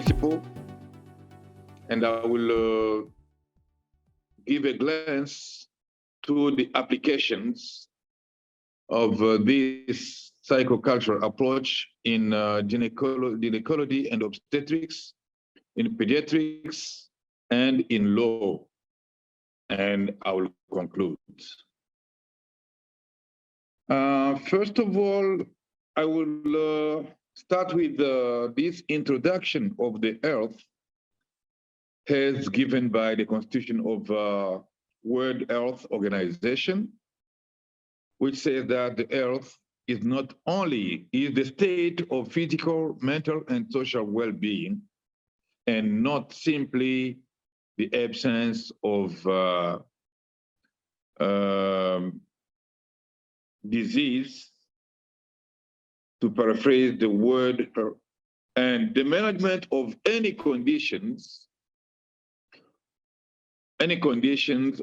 principle, and I will give a glance to the applications of this psychocultural approach in gynecology and obstetrics, in pediatrics, and in law. And I will conclude. First of all, I will start with this introduction of the Earth as given by the Constitution of World Health Organization, which says that the Earth is not only the state of physical, mental, and social well-being, and not simply the absence of disease, to paraphrase the word, and the management of any conditions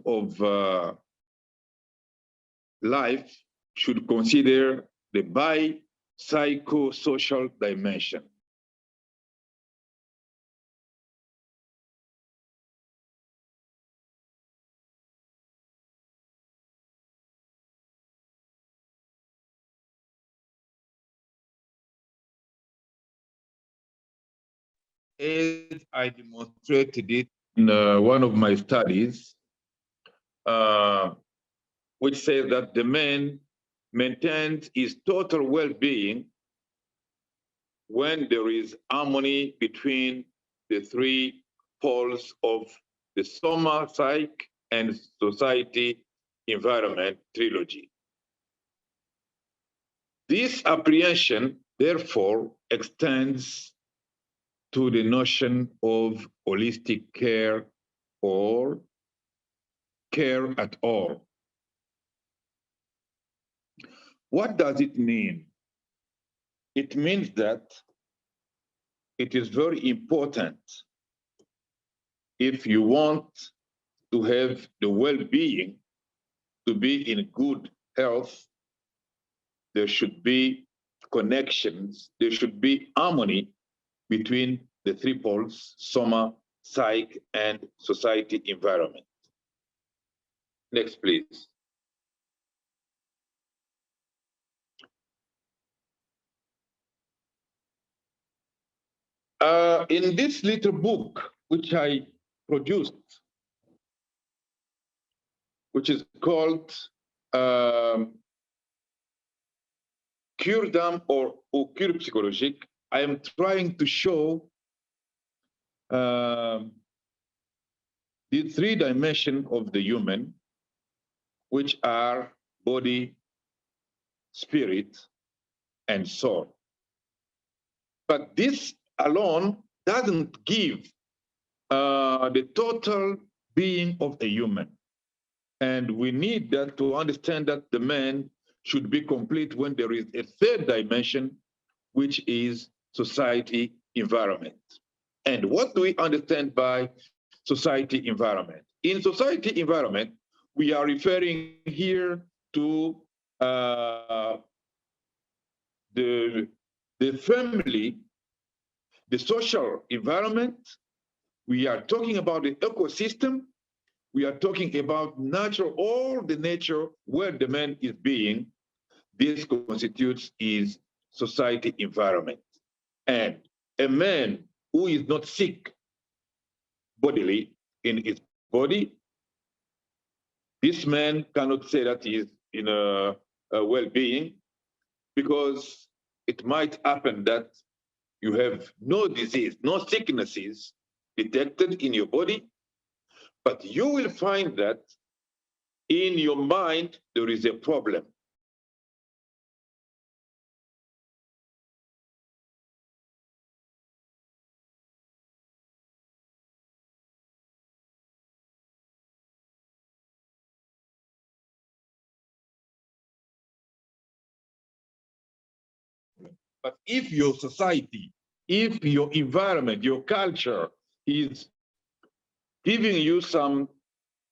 of life should consider the biopsychosocial dimension. As I demonstrated it in one of my studies, which says that the man maintains his total well-being when there is harmony between the three poles of the soma, psyche, and society environment trilogy. This apprehension, therefore, extends to the notion of holistic care or care at all. What does it mean? It means that it is very important, if you want to have the well-being, to be in good health, there should be connections, there should be harmony between the three poles, soma, psyche, and society environment. Next, please. In this little book, which I produced, which is called Cure d'âme or Cure psychologique, I am trying to show the three dimensions of the human, which are body, spirit, and soul. But this alone doesn't give the total being of a human. And we need that to understand that the man should be complete when there is a third dimension, which is society environment. And what do we understand by society environment? In society environment, we are referring here to the family, the social environment. We are talking about the ecosystem. We are talking about natural, all the nature where the man is being. This constitutes his society environment. And a man who is not sick bodily in his body, this man cannot say that he is in a well-being, because it might happen that you have no disease, no sicknesses detected in your body, but you will find that in your mind there is a problem. But if your society, if your environment, your culture is giving you some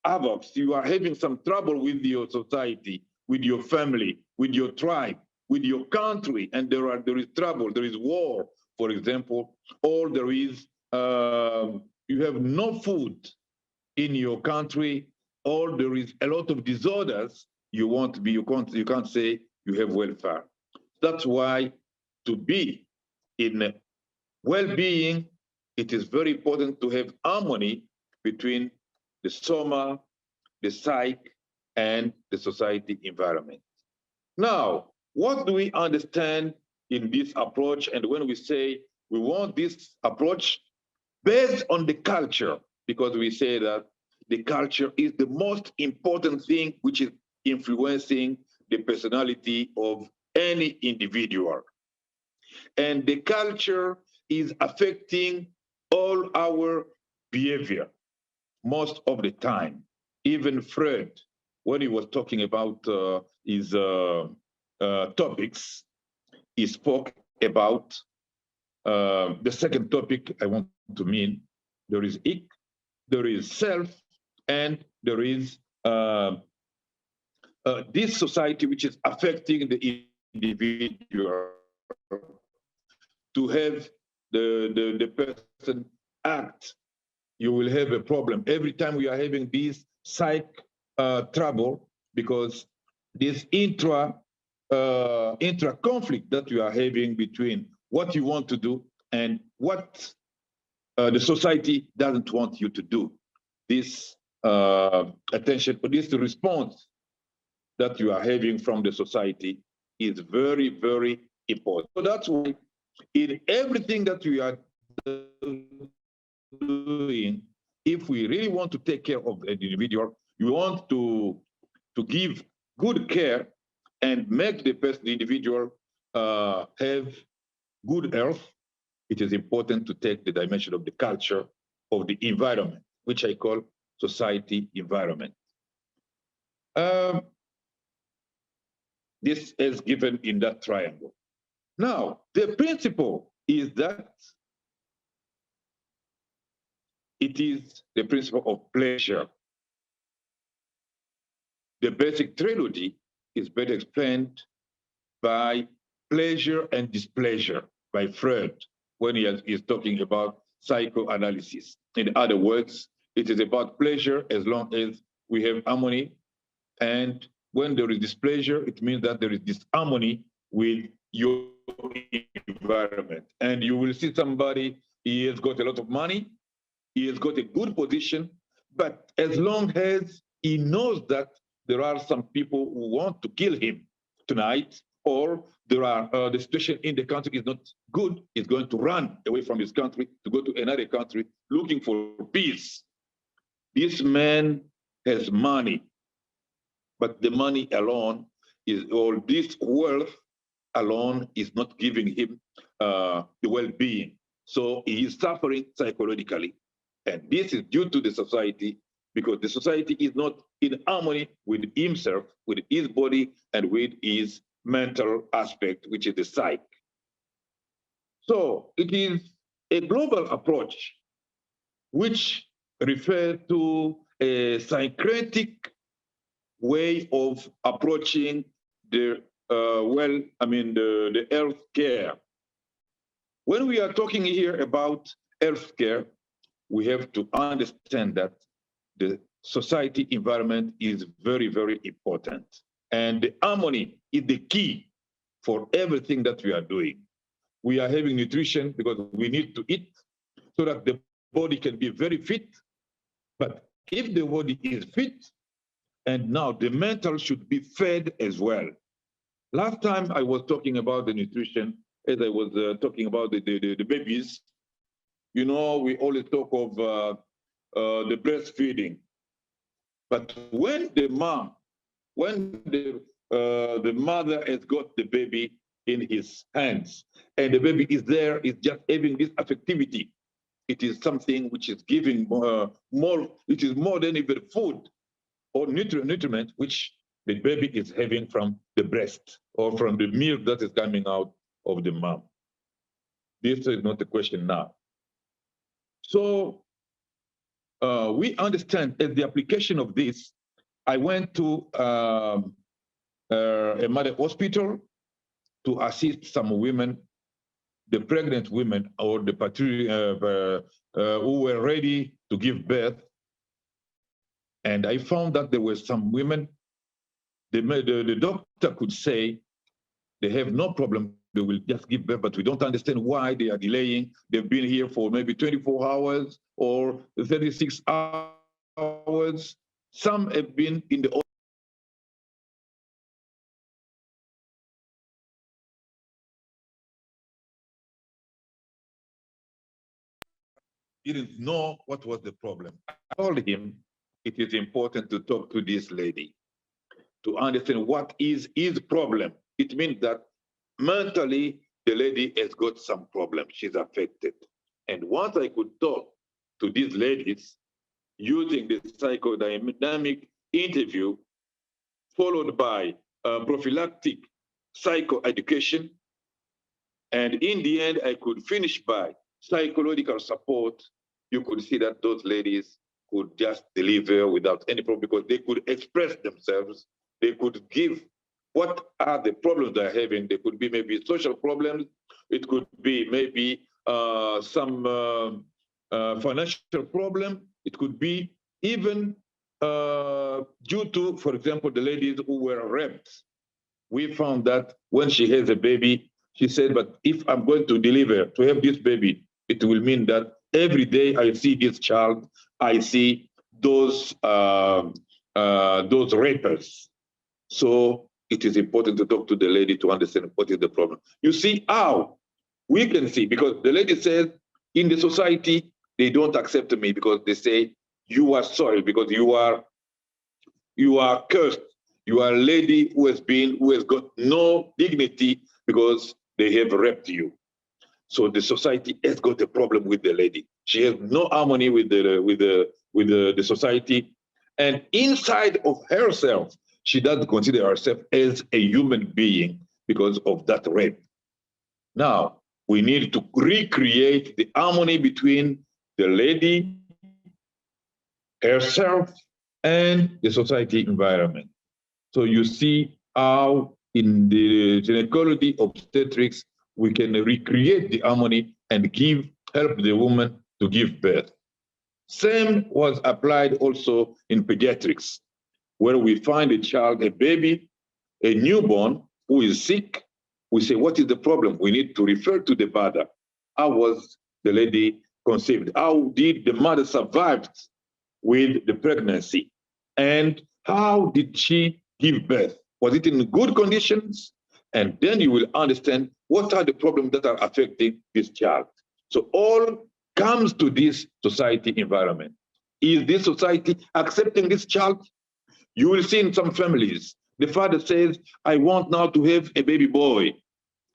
havoc, you are having some trouble with your society, with your family, with your tribe, with your country, and there is trouble, there is war, for example, or there is you have no food in your country, or there is a lot of disorders, you can't say you have welfare. That's why to be in well-being, it is very important to have harmony between the soma, the psyche, and the society environment. Now, what do we understand in this approach? And when we say we want this approach based on the culture, because we say that the culture is the most important thing which is influencing the personality of any individual. And the culture is affecting all our behavior most of the time. Even Freud, when he was talking about his topics, he spoke about the second topic I want to mean. There is ik, there is self, and there is this society which is affecting the individual to have the person act. You will have a problem every time we are having this psych trouble, because this intra conflict that you are having between what you want to do and what the society doesn't want you to do. This attention, this response that you are having from the society is very, very important. So that's why in everything that we are doing, if we really want to take care of an individual, you want to give good care and make the individual have good health, it is important to take the dimension of the culture, of the environment, which I call society environment. This is given in that triangle. Now, the principle is that it is the principle of pleasure. The basic trilogy is better explained by pleasure and displeasure by Freud when he is talking about psychoanalysis. In other words, it is about pleasure as long as we have harmony, and when there is displeasure, it means that there is disharmony with your environment. And you will see somebody, he has got a lot of money, he has got a good position, but as long as he knows that there are some people who want to kill him tonight, or there are the situation in the country is not good, he's going to run away from his country to go to another country looking for peace. This man has money, but the money alone is, or this wealth alone is not giving him the well-being. So he is suffering psychologically. And this is due to the society, because the society is not in harmony with himself, with his body, and with his mental aspect, which is the psyche. So it is a global approach which refers to a syncretic way of approaching the the health care. When we are talking here about health care, we have to understand that the society environment is very, very important. And the harmony is the key for everything that we are doing. We are having nutrition because we need to eat so that the body can be very fit. But if the body is fit, and now the mental should be fed as well. Last time I was talking about the nutrition, as I was talking about the babies, you know, we always talk of the breastfeeding. But when the mother has got the baby in his hands, and the baby is there, is just having this affectivity, it is something which is giving more, it is more than even food or nutriment, which the baby is having from the breast or from the milk that is coming out of the mom. This is not the question now. So we understand as the application of this, I went to a mother hospital to assist some women the pregnant women or the who were ready to give birth. And I found that there were some women, the doctor could say they have no problem, they will just give birth, but we don't understand why they are delaying. They've been here for maybe 24 hours or 36 hours. Some have been in the didn't know what was the problem. I told him it is important to talk to this lady to understand what is his problem. It means that mentally the lady has got some problem. She's affected. And once I could talk to these ladies using the psychodynamic interview, followed by prophylactic psychoeducation, and in the end, I could finish by psychological support. You could see that those ladies could just deliver without any problem because they could express themselves. They could give what are the problems they're having. They could be maybe social problems. It could be maybe some financial problem. It could be even due to, for example, the ladies who were raped. We found that when she has a baby, she said, but if I'm going to deliver, to have this baby, it will mean that every day I see this child, I see those rapers. So it is important to talk to the lady to understand what is the problem. You see how we can see, because the lady says in the society, they don't accept me because they say, you are sorry because you are cursed. You are a lady who has got no dignity because they have raped you. So the society has got a problem with the lady. She has no harmony with the society, and inside of herself, she doesn't consider herself as a human being because of that rape. Now we need to recreate the harmony between the lady herself and the society environment. So you see how in the gynecology obstetrics, we can recreate the harmony and help the woman to give birth. Same was applied also in pediatrics, where we find a child, a baby, a newborn who is sick. We say, what is the problem? We need to refer to the mother. How was the lady conceived? How did the mother survive with the pregnancy? And how did she give birth? Was it in good conditions? And then you will understand what are the problems that are affecting this child. So all comes to this society environment. Is this society accepting this child? You will see in some families, the father says, I want now to have a baby boy.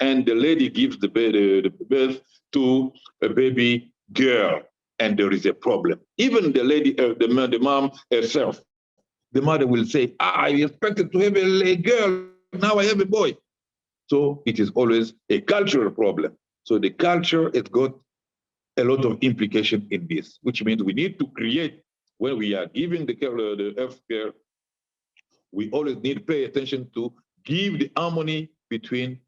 And the lady gives the birth to a baby girl. And there is a problem. Even the lady, the mom herself, the mother will say, I expected to have a girl, now I have a boy. So it is always a cultural problem. So the culture has got a lot of implication in this, which means we need to create, when we are giving the care, the health care, we always need to pay attention to give the harmony between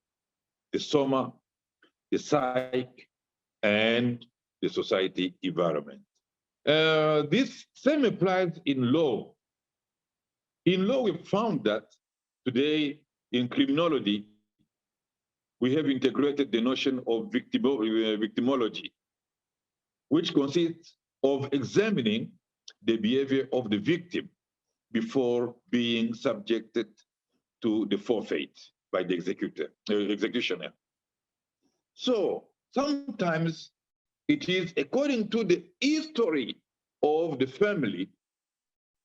the soma, the psyche, and the society environment. This same applies in law. In law, we found that today in criminology, we have integrated the notion of victimology, which consists of examining the behavior of the victim before being subjected to the forfeit by the executioner. So sometimes it is according to the history of the family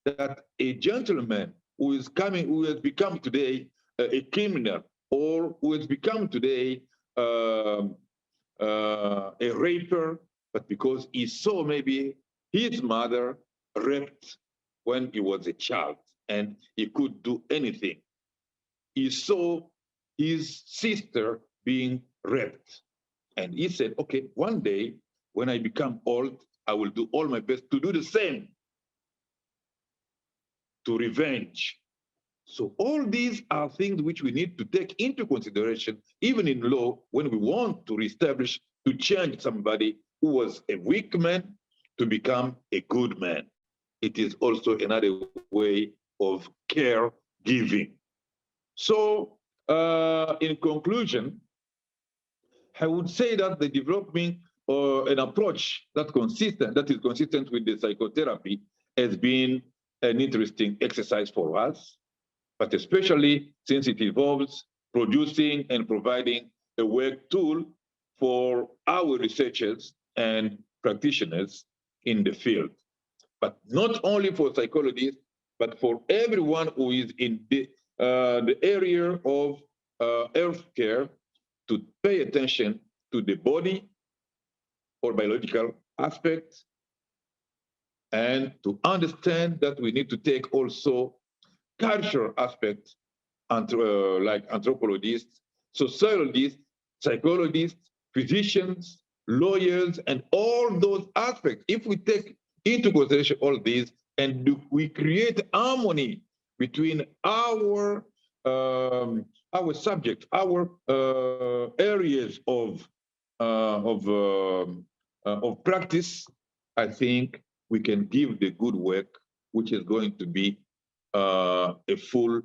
that a gentleman who has become today a criminal, or who has become today a raper, but because he saw maybe his mother raped when he was a child and he could do anything. He saw his sister being raped. And he said, okay, one day when I become old, I will do all my best to do the same, to revenge. So all these are things which we need to take into consideration, even in law, when we want to reestablish, to change somebody who was a weak man to become a good man. It is also another way of care giving. So in conclusion, I would say that the developing an approach that is consistent with the psychotherapy has been an interesting exercise for us, but especially since it involves producing and providing a work tool for our researchers and practitioners in the field. But not only for psychologists, but for everyone who is in the area of healthcare, to pay attention to the body or biological aspects, and to understand that we need to take also cultural aspects, like anthropologists, sociologists, psychologists, physicians, lawyers, and all those aspects. If we take into consideration all these, and we create harmony between our subjects, our areas of practice, I think we can give the good work, which is going to be a full,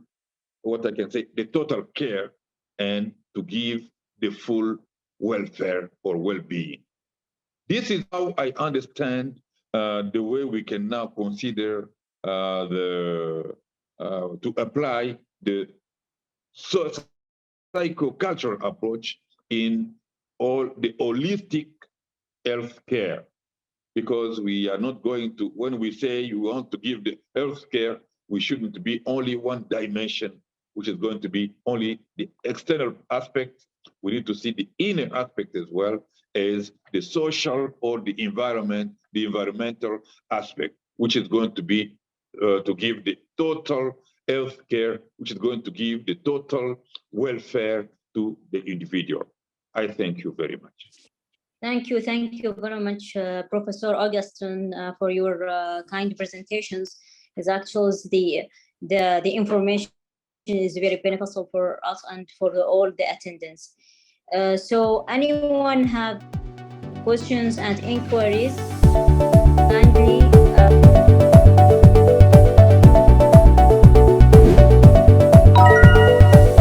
what I can say, the total care, and to give the full welfare or well-being. This is how I understand the way we can now consider to apply the psychocultural approach in all the holistic healthcare, because we are not going to, when we say you want to give the healthcare, we shouldn't be only one dimension, which is going to be only the external aspect. We need to see the inner aspect as well as the social or the environmental aspect, which is going to be to give the total healthcare, which is going to give the total welfare to the individual. I thank you very much. Thank you very much, Professor Augustin, for your kind presentations. It actually the information is very beneficial for us and for all the attendants. So anyone have questions and inquiries, kindly